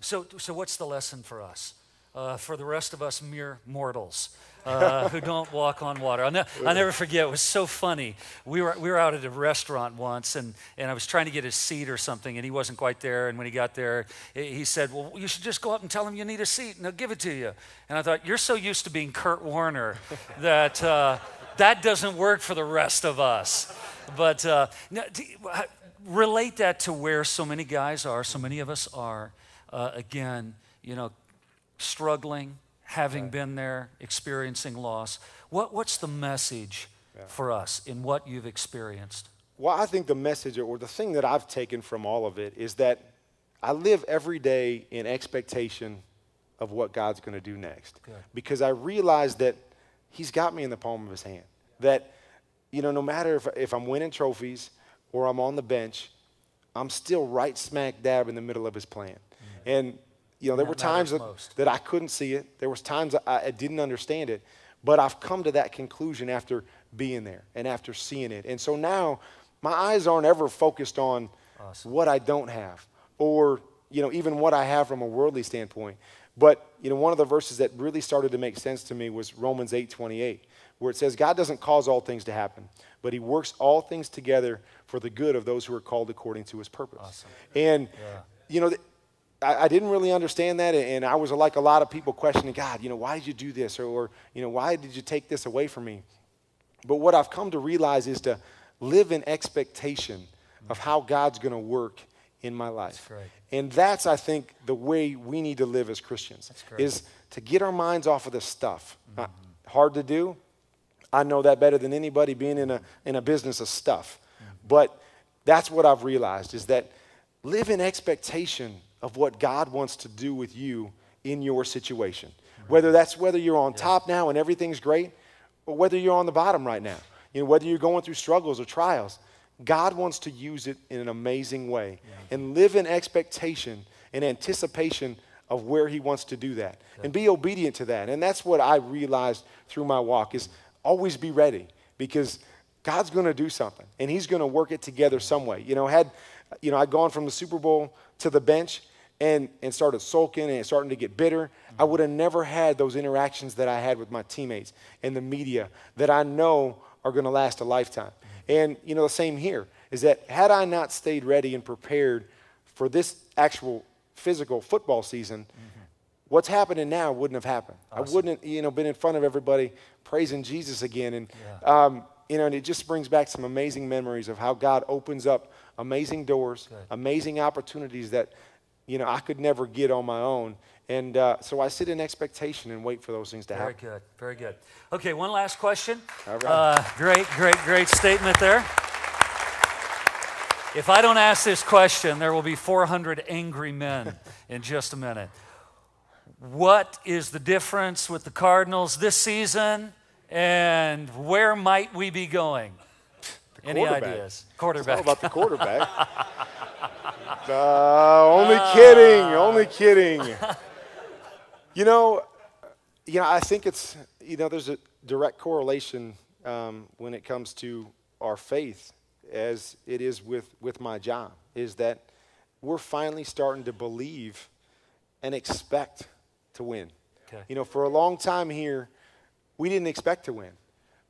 So what's the lesson for us? For the rest of us mere mortals who don't walk on water. I'll never forget, it was so funny. We were out at a restaurant once, and I was trying to get a seat or something, and he wasn't quite there. And when he got there, he said, well, you should just go up and tell him you need a seat, and they'll give it to you. And I thought, you're so used to being Kurt Warner that that doesn't work for the rest of us. But relate that to where so many guys are, so many of us are, again, struggling, having been there, experiencing loss. What's the message for us in what you've experienced? Well, I think the message or the thing that I've taken from all of it is that I live every day in expectation of what God's going to do next. Good. Because I realize that he's got me in the palm of his hand. That, no matter if I'm winning trophies or I'm on the bench, I'm still right smack dab in the middle of his plan. And there were times that I couldn't see it. There was times I didn't understand it. But I've come to that conclusion after being there and after seeing it. And so now my eyes aren't ever focused on what I don't have or, even what I have from a worldly standpoint. But, one of the verses that really started to make sense to me was Romans 8:28, where it says, God doesn't cause all things to happen, but he works all things together for the good of those who are called according to his purpose. Awesome. And, I didn't really understand that, and I was like a lot of people questioning, God, why did you do this? Or why did you take this away from me? But what I've come to realize is to live in expectation of how God's going to work in my life. That's and that's, I think, the way we need to live as Christians, is to get our minds off of this stuff. Hard to do. I know that better than anybody being in a business of stuff. But that's what I've realized, is that live in expectation of what God wants to do with you in your situation. Whether you're on top now and everything's great, or whether you're on the bottom right now. Whether you're going through struggles or trials, God wants to use it in an amazing way. And live in expectation and anticipation of where he wants to do that. And be obedient to that. And that's what I realized through my walk, is always be ready, because God's going to do something, and he's going to work it together some way. I'd gone from the Super Bowl to the bench and started sulking and starting to get bitter. I would have never had those interactions that I had with my teammates and the media that I know are going to last a lifetime. And, the same here, is that had I not stayed ready and prepared for this actual physical football season, what's happening now wouldn't have happened. Awesome. I wouldn't have, been in front of everybody praising Jesus again. And, and it just brings back some amazing memories of how God opens up amazing doors, amazing opportunities that, I could never get on my own. And so I sit in expectation and wait for those things to happen. Very good, very good. Okay, one last question. All right. Great statement there. If I don't ask this question, there will be 400 angry men in just a minute. What is the difference with the Cardinals this season, and where might we be going? Any ideas? Quarterback. It's all about the quarterback. Only kidding. I think it's, there's a direct correlation when it comes to our faith, as it is with my job, is that we're finally starting to believe and expect to win. Okay. For a long time here, we didn't expect to win.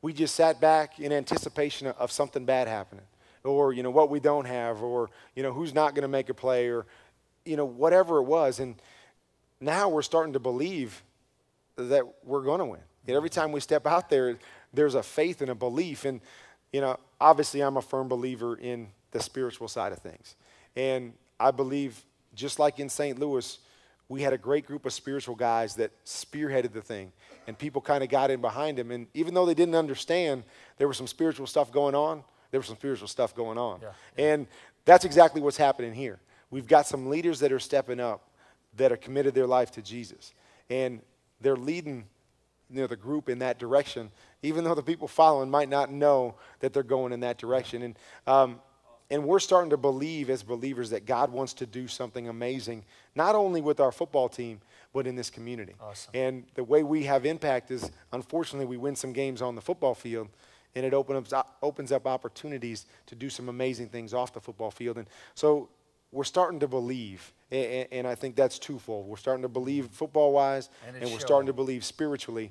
We just sat back in anticipation of something bad happening, or, what we don't have, or, who's not going to make a play, or, whatever it was. And now we're starting to believe that we're going to win. And every time we step out there, there's a faith and a belief. And, obviously I'm a firm believer in the spiritual side of things. And I believe, just like in St. Louis, we had a great group of spiritual guys that spearheaded the thing, and people kind of got in behind them. And even though they didn't understand there was some spiritual stuff going on, there was some spiritual stuff going on. Yeah. And that's exactly what's happening here. We've got some leaders that are stepping up, that are committed their life to Jesus. And they're leading the group in that direction, even though the people following might not know that they're going in that direction. And we're starting to believe as believers that God wants to do something amazing, not only with our football team, but in this community. Awesome. And the way we have impact is, unfortunately, we win some games on the football field, and it opens up opportunities to do some amazing things off the football field. And so we're starting to believe, And I think that's twofold. We're starting to believe football-wise, and we're starting to believe spiritually,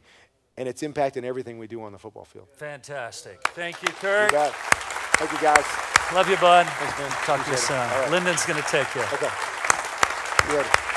and it's impacting everything we do on the football field. Fantastic. Thank you, Kurt. You bet. Thank you, guys. Love you, bud. Thanks, man. Talk to you soon. Right. Lyndon's going to take you. Okay. You ready?